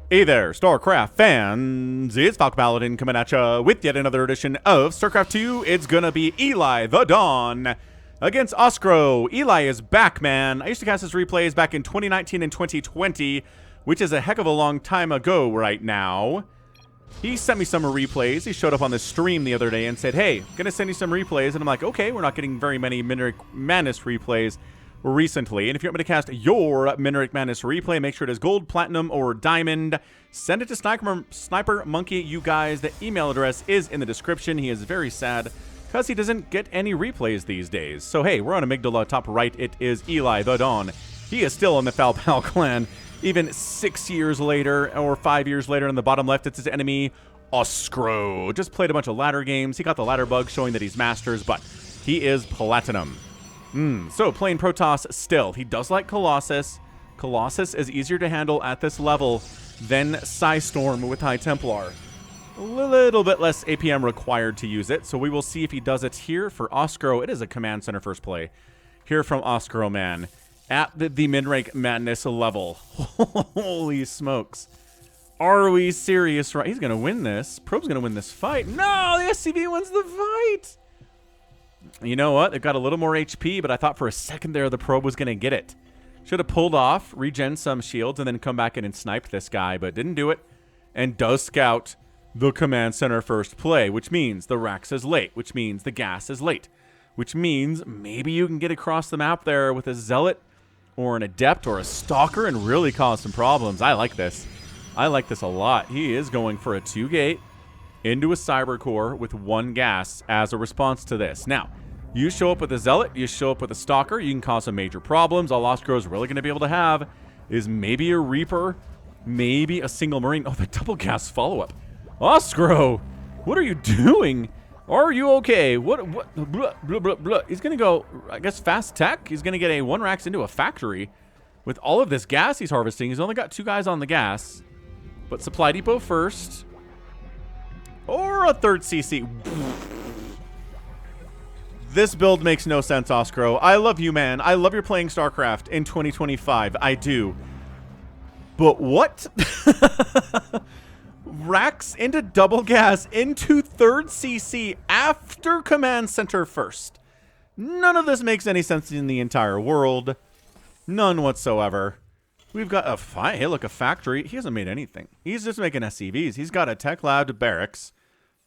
Hey there, StarCraft fans! It's Falcon Paladin coming at ya with yet another edition of StarCraft 2. It's gonna be elithedon against Oskro. Eli is back, man. I used to cast his replays back in 2019 and 2020, which is a heck of a long time ago right now. He sent me some replays. He showed up on the stream the other day and said, hey, gonna send you some replays. And I'm like, okay, we're not getting very many Mineric Madness replays recently. And if you want me to cast your Mineric Madness replay, make sure it is gold, platinum, or diamond. Send it to Sniper Monkey, you guys. The email address is in the description. He is very sad because he doesn't get any replays these days. So hey, we're on Amygdala. Top right, it is elithedon. He is still in the Falcon clan. Even 6 years later, or 5 years later, in the bottom left, it's his enemy, Oskro. Just played a bunch of ladder games. He got the ladder bug showing that he's Masters, but he is Platinum. So playing Protoss still. He does like Colossus. Colossus is easier to handle at this level than Psystorm with High Templar. A little bit less APM required to use it, so we will see if he does it here for Oskro. It is a Command Center first play. Here from Oskro, man. At the Mineric Madness level. Holy smokes. Are we serious? Right? He's going to win this. Probe's going to win this fight. No, the SCV wins the fight. You know what? They've got a little more HP, but I thought for a second there the probe was going to get it. Should have pulled off, regen some shields, and then come back in and sniped this guy, but didn't do it. And does scout the Command Center first play, which means the Rax is late, which means the gas is late, which means maybe you can get across the map there with a Zealot or an Adept or a Stalker and really cause some problems. I like this. I like this a lot. He is going for a 2-gate into a Cyber Core with 1 gas as a response to this. Now, you show up with a Zealot, you show up with a Stalker, you can cause some major problems. All Oskro is really going to be able to have is maybe a Reaper, maybe a single Marine. Oh, the double gas follow-up. Oskro, what are you doing? Are you okay? What blah, blah, blah, blah. He's going to go, I guess, fast tech. He's going to get a 1 Rax into a factory. With all of this gas he's harvesting, he's only got 2 guys on the gas. But supply depot first. Or a 3rd CC. This build makes no sense, Oskro. I love you, man. I love your playing StarCraft in 2025. I do. But what? Rax into double gas into 3rd CC after Command Center first. None of this makes any sense in the entire world. None whatsoever. We've got a fight. Hey, look, a factory. He hasn't made anything. He's just making SCVs. He's got a tech lab barracks.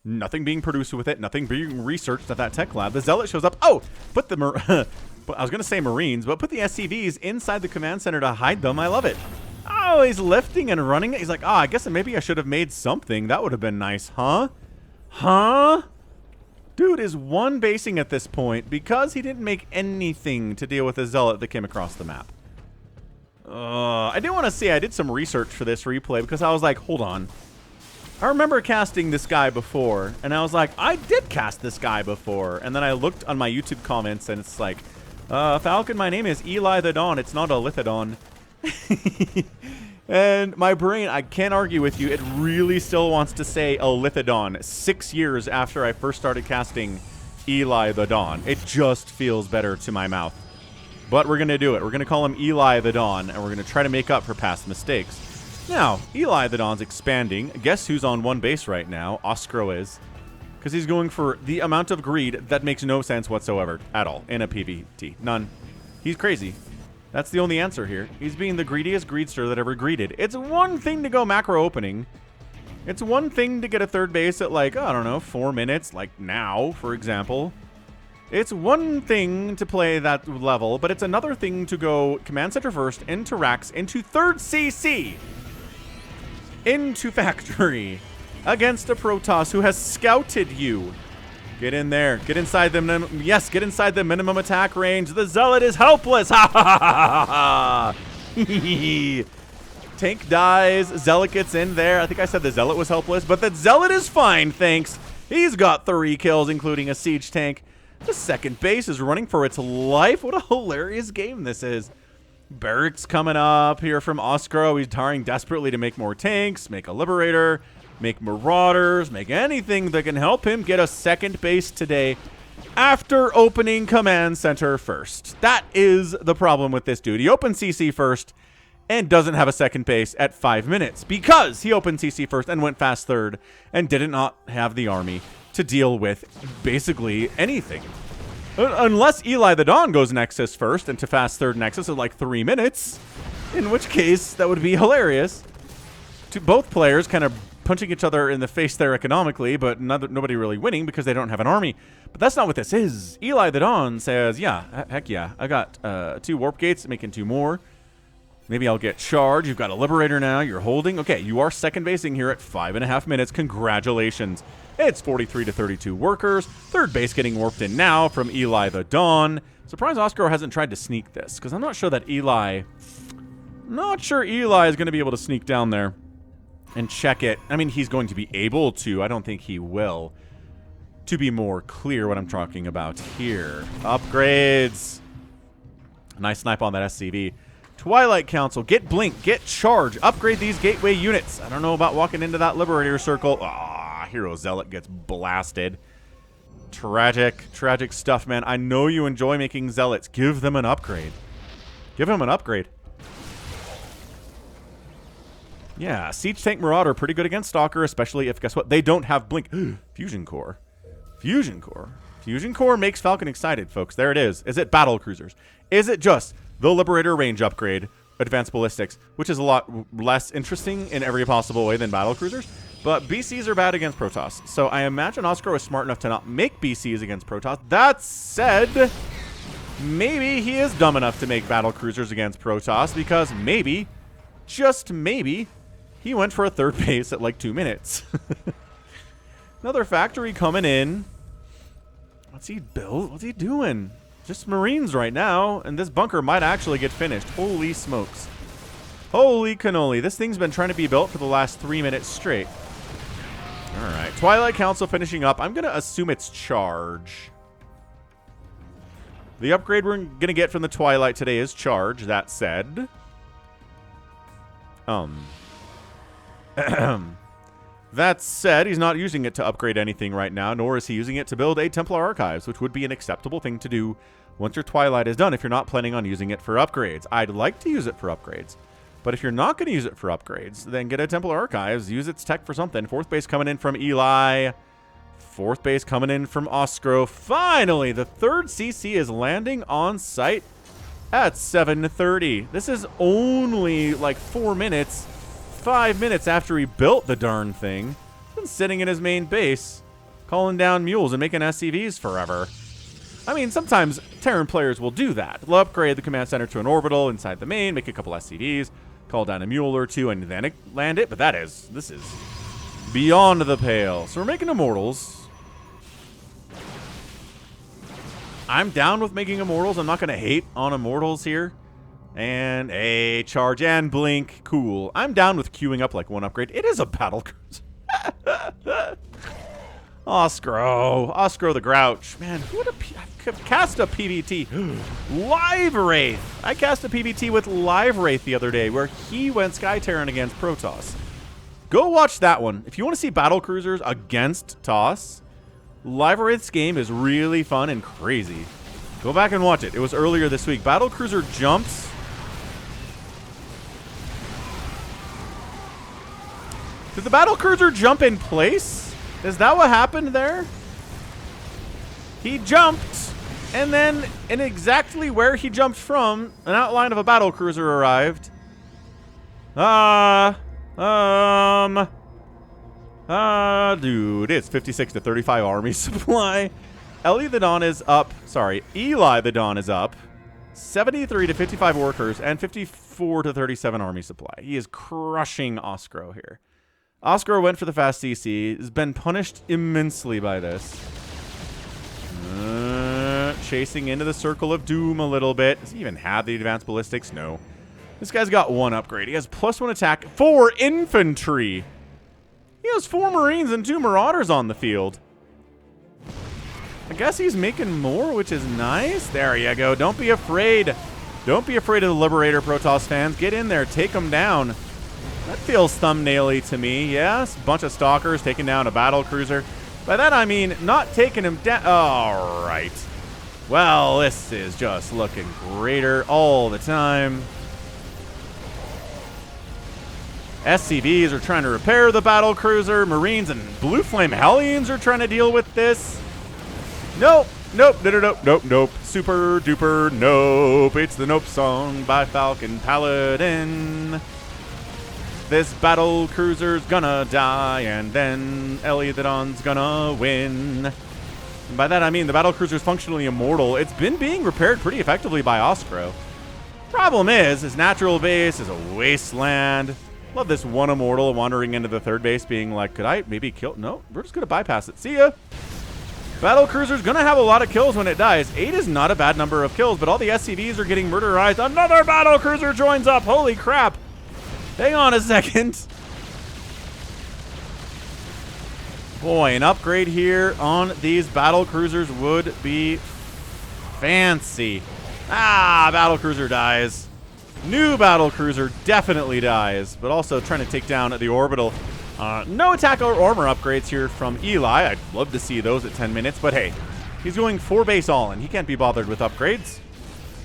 Nothing being produced with it. Nothing being researched at that tech lab. The Zealot shows up. Oh, put the... I was going to say Marines, but put the SCVs inside the Command Center to hide them. I love it. Oh, he's lifting and running it. He's like, I guess maybe I should have made something. That would have been nice, huh? Huh? Dude is 1 basing at this point because he didn't make anything to deal with the Zealot that came across the map. I did want to say I did some research for this replay because I was like, hold on. I remember casting this guy before, and I was like, I did cast this guy before. And then I looked on my YouTube comments, and it's like, Falcon, my name is elithedon. It's not elithedon. And my brain, I can't argue with you, it really still wants to say elithedon 6 years after I first started casting elithedon. It just feels better to my mouth. But we're going to do it. We're going to call him elithedon, and we're going to try to make up for past mistakes. Now, elithedon's expanding. Guess who's on 1 base right now? Oskro is. Because he's going for the amount of greed that makes no sense whatsoever at all in a PvT. None. He's crazy. That's the only answer here. He's being the greediest greedster that ever greeded. It's one thing to go macro opening. It's one thing to get a 3rd base at, like, I don't know, 4 minutes, like now, for example. It's one thing to play that level, but it's another thing to go Command Center first, into Rax, into 3rd CC, into Factory, against a Protoss who has scouted you. Get in there. Get inside the yes, get inside the minimum attack range. The Zealot is helpless. Ha ha ha ha ha. Tank dies. Zealot gets in there. I think I said the Zealot was helpless, but the Zealot is fine, thanks. He's got 3 kills, including a siege tank. The 2nd base is running for its life. What a hilarious game this is. Barracks coming up here from Oskro. He's trying desperately to make more tanks, make a Liberator, make Marauders, make anything that can help him get a 2nd base today after opening Command Center first. That is the problem with this dude. He opened CC first, and doesn't have a second base at 5 minutes because he opened CC first and went fast third and did not have the army to deal with basically anything. Unless Eli the Dawn goes Nexus first and to fast third Nexus at like 3 minutes, in which case that would be hilarious. To both players kind of punching each other in the face there economically, but nobody really winning because they don't have an army. But that's not what this is. Eli the Dawn says, yeah, heck yeah, I got 2 warp gates, making 2 more. Maybe I'll get charged. You've got a Liberator now. You're holding. Okay, you are second basing here at 5.5 minutes. Congratulations. It's 43 to 32 workers. Third base getting warped in now from Eli the Dawn. Surprised Oskro hasn't tried to sneak this, because I'm not sure that Eli... Not sure Eli is going to be able to sneak down there and check it. I mean, he's going to be able to. I don't think he will. To be more clear what I'm talking about here. Upgrades. Nice snipe on that SCV. Twilight Council, get Blink, get Charge, upgrade these gateway units. I don't know about walking into that Liberator circle. Ah, Hero Zealot gets blasted. Tragic, tragic stuff, man. I know you enjoy making Zealots. Give them an upgrade. Give them an upgrade. Yeah, Siege Tank Marauder, pretty good against Stalker, especially if, guess what, they don't have Blink. Fusion Core. Fusion Core. Fusion Core makes Falcon excited, folks. There it is. Is it Battle Cruisers? Is it just the Liberator range upgrade, Advanced Ballistics, which is a lot less interesting in every possible way than Battle Cruisers? But BCs are bad against Protoss, so I imagine Oskro is smart enough to not make BCs against Protoss. That said, maybe he is dumb enough to make Battle Cruisers against Protoss because maybe, just maybe, he went for a third base at like 2 minutes. Another factory coming in. What's he built? What's he doing? Just Marines right now, and this bunker might actually get finished. Holy smokes. Holy cannoli. This thing's been trying to be built for the last 3 minutes straight. Alright, Twilight Council finishing up. I'm going to assume it's Charge. The upgrade we're going to get from the Twilight today is Charge, that said. That said, he's not using it to upgrade anything right now, nor is he using it to build a Templar Archives, which would be an acceptable thing to do once your Twilight is done if you're not planning on using it for upgrades. I'd like to use it for upgrades, but if you're not going to use it for upgrades, then get a Templar Archives, use its tech for something. Fourth base coming in from Eli. Fourth base coming in from Oskro. Finally, the third CC is landing on site at 7:30. This is only like 4 minutes. 5 minutes after he built the darn thing. He's been sitting in his main base, calling down mules and making SCVs forever. I mean, sometimes Terran players will do that. They'll upgrade the command center to an orbital inside the main, make a couple SCVs, call down a mule or two, and then land it. But this is beyond the pale. So we're making Immortals. I'm down with making Immortals. I'm not going to hate on Immortals here. And a Charge and Blink. Cool. I'm down with queuing up like one upgrade. It is a Battle Cruiser. Oskro the Grouch. Man, who would have cast a PvT? Live Wraith. I cast a PvT with Live Wraith the other day where he went Sky Terran against Protoss. Go watch that one. If you want to see Battle Cruisers against TOS, Live Wraith's game is really fun and crazy. Go back and watch it. It was earlier this week. Battle Cruiser jumps. Did the Battle Cruiser jump in place? Is that what happened there? He jumped, and then in exactly where he jumped from, an outline of a Battle Cruiser arrived. Dude, it's 56 to 35 army supply. Eli the Dawn is up. Sorry, Eli the Dawn is up. 73 to 55 workers and 54 to 37 army supply. He is crushing Oskro here. Oskro went for the fast CC. Has been punished immensely by this. Chasing into the circle of doom a little bit. Does he even have the advanced ballistics? No. This guy's got one upgrade. He has +1 attack, 4 infantry. He has 4 Marines and 2 Marauders on the field. I guess he's making more, which is nice. There you go. Don't be afraid. Don't be afraid of the Liberator, Protoss fans. Get in there. Take them down. That feels thumbnail-y to me. Yes, bunch of Stalkers taking down a Battle Cruiser. By that I mean not taking him down. All right. Well, this is just looking greater all the time. SCVs are trying to repair the battle cruiser. Marines and Blue Flame Hellions are trying to deal with this. Nope. Nope. Nope. Super duper nope. It's the Nope song by Falcon Paladin. This battle cruiser's gonna die, and then elithedon's gonna win. And by that I mean the battle cruiser's functionally immortal. It's been being repaired pretty effectively by Oskro. Problem is, his natural base is a wasteland. Love this one immortal wandering into the third base being like, could I maybe kill? No, we're just gonna bypass it. See ya. Battle cruiser's gonna have a lot of kills when it dies. 8 is not a bad number of kills, but all the SCVs are getting murderized. Another battle cruiser joins up. Holy crap. Hang on a second. Boy, an upgrade here on these battle cruisers would be fancy. Battle cruiser dies. New battle cruiser definitely dies, but also trying to take down the orbital. No attack or armor upgrades here from Eli. I'd love to see those at 10 minutes, but hey, he's going 4 base all-in. He can't be bothered with upgrades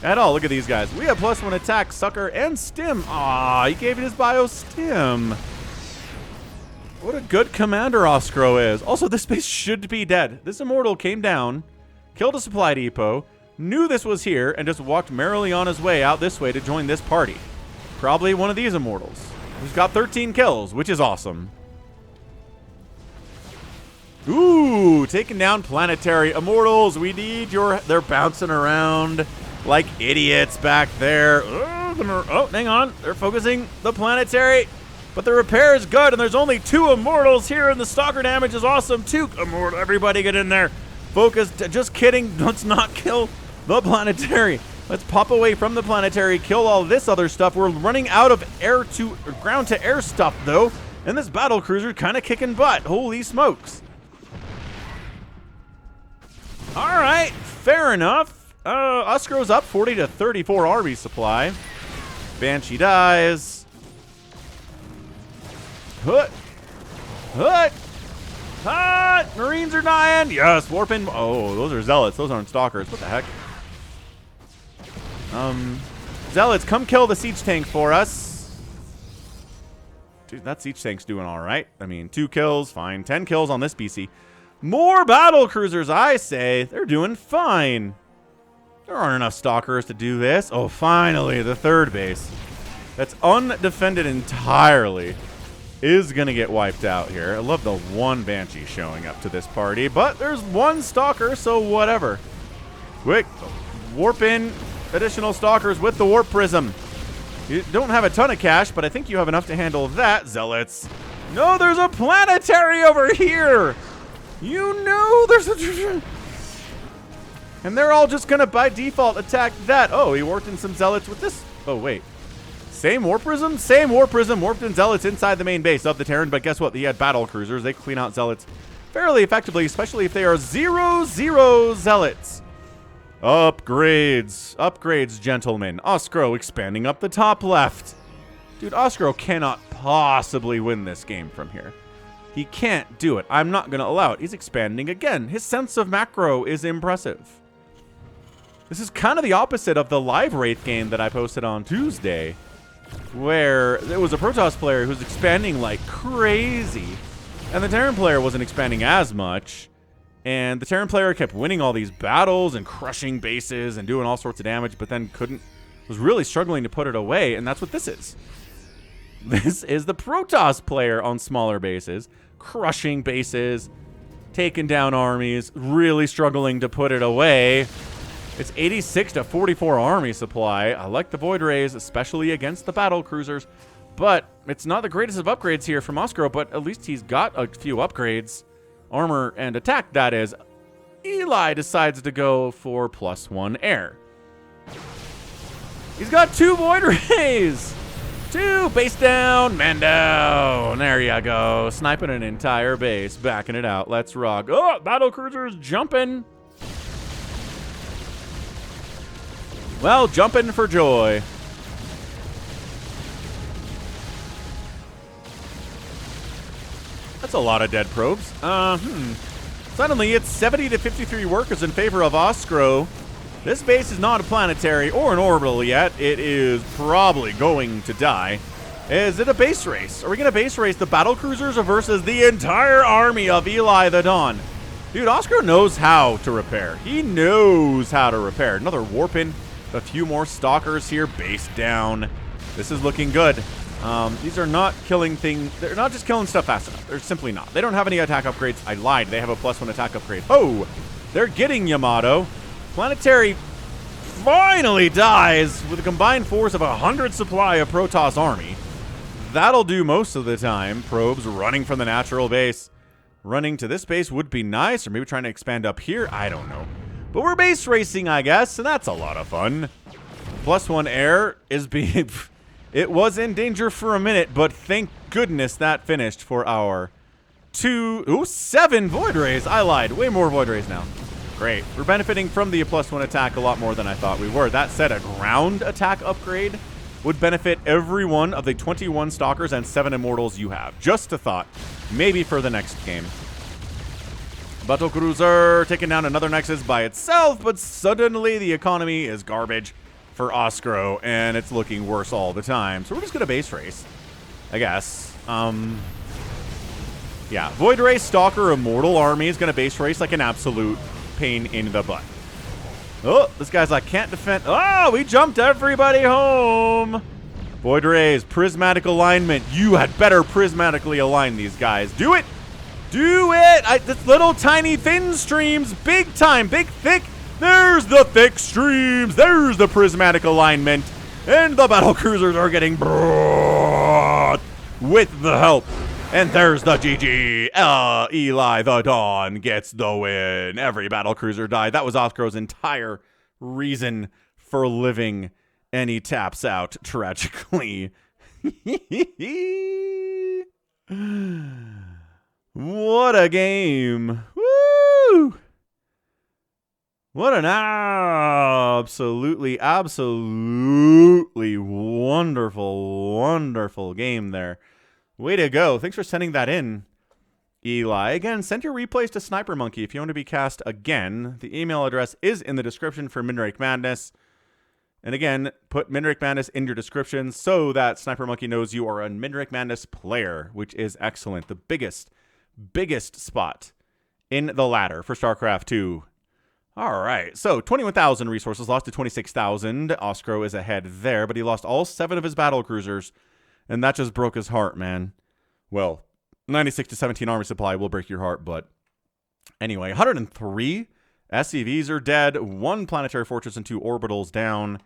at all. Look at these guys. We have +1 attack, sucker, and stim. He gave it his bio stim. What a good commander Oskro is. Also, this base should be dead. This immortal came down, killed a supply depot, knew this was here, and just walked merrily on his way out this way to join this party. Probably one of these immortals, who's got 13 kills, which is awesome. Ooh, taking down planetary immortals. We need your... They're bouncing around like idiots back there. Oh, hang on. They're focusing the planetary, but the repair is good, and there's only 2 immortals here, and the stalker damage is awesome. 2 immortal. Everybody get in there. Focus. Just kidding. Let's not kill the planetary. Let's pop away from the planetary, kill all this other stuff. We're running out of ground to air stuff, though, and this battle cruiser kind of kicking butt. Holy smokes. All right, fair enough. Oskro's up 40 to 34 army supply. Banshee dies. Hut. Marines are dying. Yes, warping. Oh, those are zealots. Those aren't stalkers. What the heck? Zealots, come kill the siege tank for us. Dude, that siege tank's doing all right. I mean, 2 kills, fine. 10 kills on this BC. More battle cruisers, I say. They're doing fine. There aren't enough stalkers to do this. Oh, finally, the third base. That's undefended entirely. Is going to get wiped out here. I love the 1 Banshee showing up to this party, but there's 1 stalker, so whatever. Quick, warp in additional stalkers with the warp prism. You don't have a ton of cash, but I think you have enough to handle that, zealots. No, there's a planetary over here. You know there's a... And they're all just going to, by default, attack that. Oh, he warped in some zealots with this. Oh, wait. Same warp prism? Same warp prism. Warped in zealots inside the main base of the Terran, but guess what? He had battle cruisers. They clean out zealots fairly effectively, especially if they are 0-0 zealots. Upgrades, gentlemen. Oskro expanding up the top left. Dude, Oskro cannot possibly win this game from here. He can't do it. I'm not going to allow it. He's expanding again. His sense of macro is impressive. This is kind of the opposite of the live Wraith game that I posted on Tuesday, where there was a Protoss player who was expanding like crazy, and the Terran player wasn't expanding as much. And the Terran player kept winning all these battles and crushing bases and doing all sorts of damage, but then was really struggling to put it away, and that's what this is. This is the Protoss player on smaller bases, crushing bases, taking down armies, really struggling to put it away. It's 86 to 44 army supply. I like the Void Rays, especially against the battle cruisers, but it's not the greatest of upgrades here from Oskro, but at least he's got a few upgrades. Armor and attack, that is. Eli decides to go for +1 air. He's got 2 Void Rays. 2, base down, man down. There you go. Sniping an entire base, backing it out. Let's rock. Oh, battle cruisers jumping. Well, jumping for joy. That's a lot of dead probes. Suddenly, it's 70 to 53 workers in favor of Oskro. This base is not a planetary or an orbital yet. It is probably going to die. Is it a base race? Are we going to base race the battle cruisers versus the entire army of Eli the Dawn? Dude, Oskro knows how to repair. He knows how to repair. Another warp in. A few more stalkers here. Base down. This is looking good. These are not killing things. They're not just killing stuff fast enough. They're simply not. They don't have any attack upgrades. I lied. They have a +1 attack upgrade. Oh, they're getting Yamato. Planetary finally dies with a combined force of 100 supply of Protoss army. That'll do most of the time. Probes running from the natural base. Running to this base would be nice, or maybe trying to expand up here. I don't know. But we're base racing, I guess, and that's a lot of fun. +1 air is being... It was in danger for a minute, but thank goodness that finished for our 7 Void Rays. I lied. Way more Void Rays now. Great. We're benefiting from the +1 attack a lot more than I thought we were. That said, a ground attack upgrade would benefit every one of the 21 Stalkers and 7 Immortals you have. Just a thought. Maybe for the next game. Battle Cruiser taking down another Nexus by itself, but suddenly the economy is garbage for Oskro, and it's looking worse all the time. So we're just going to base race, I guess. Yeah, Void Ray, Stalker, Immortal army is going to base race like an absolute pain in the butt. Oh, this guy's like, can't defend. Oh, we jumped everybody home. Void Rays, prismatic alignment. You had better prismatically align these guys. Do it. Do it. This little tiny thin streams, big time, big thick. There's the thick streams. There's the prismatic alignment. And the battle cruisers are getting brought with the help. And there's the GG. Eli the Dawn gets the win. Every battle cruiser died. That was Oskro's entire reason for living. And he taps out tragically. What a game. Woo! What an absolutely wonderful, wonderful game there. Way to go. Thanks for sending that in, Eli. Again, send your replays to Sniper Monkey if you want to be cast again. The email address is in the description for Minrake Madness. And again, put Minrake Madness in your description so that Sniper Monkey knows you are a Minrake Madness player, which is excellent. The biggest spot in the ladder for StarCraft 2. All right, so 21,000 resources lost to 26,000. Oskro is ahead there, but he lost all 7 of his battle cruisers, and that just broke his heart, man. Well, 96 to 17 army supply will break your heart, but anyway, 103 SCVs are dead, 1 planetary fortress and 2 orbitals down.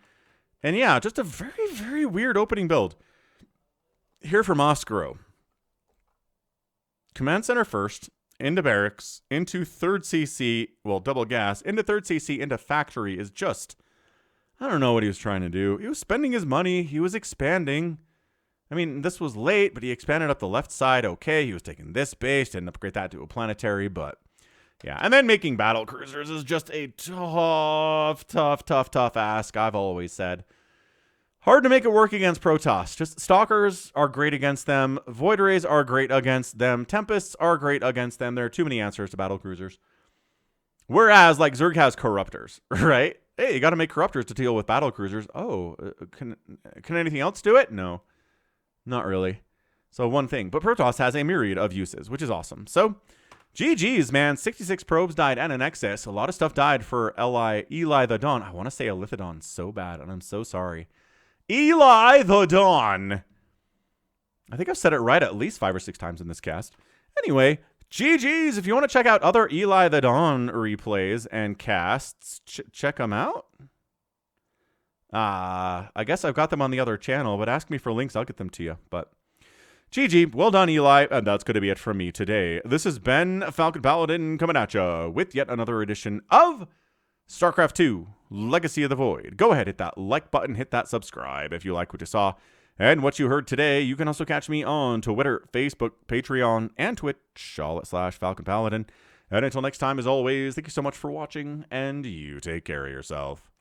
And yeah, just a very, very weird opening build. Here from Oskro. Command center first, into barracks, into 3rd CC, well, double gas, into 3rd CC, into factory is just, I don't know what he was trying to do. He was spending his money. He was expanding. I mean, this was late, but he expanded up the left side. Okay, he was taking this base, didn't upgrade that to a planetary, but yeah. And then making battle cruisers is just a tough ask, I've always said. Hard to make it work against Protoss. Just Stalkers are great against them. Void Rays are great against them. Tempests are great against them. There are too many answers to battle cruisers. Whereas, like, Zerg has Corruptors, right? Hey, you got to make Corruptors to deal with battle cruisers. Oh, can anything else do it? No, not really. So one thing. But Protoss has a myriad of uses, which is awesome. So, GG's, man. 66 probes died and an excess. A lot of stuff died for Eli the Dawn. I want to say elithedon so bad, and I'm so sorry. Eli the Dawn. I think I've said it right at least 5 or 6 times in this cast. Anyway, GG's. If you want to check out other Eli the Dawn replays and casts, check them out. I guess I've got them on the other channel, but ask me for links. I'll get them to you. But GG. Well done, Eli. And that's going to be it from me today. This has been Falcon Paladin coming at you with yet another edition of StarCraft 2, Legacy of the Void. Go ahead, hit that like button, hit that subscribe if you like what you saw and what you heard today. You can also catch me on Twitter, Facebook, Patreon, and Twitch, all at /Falcon Paladin. And until next time, as always, thank you so much for watching, and you take care of yourself.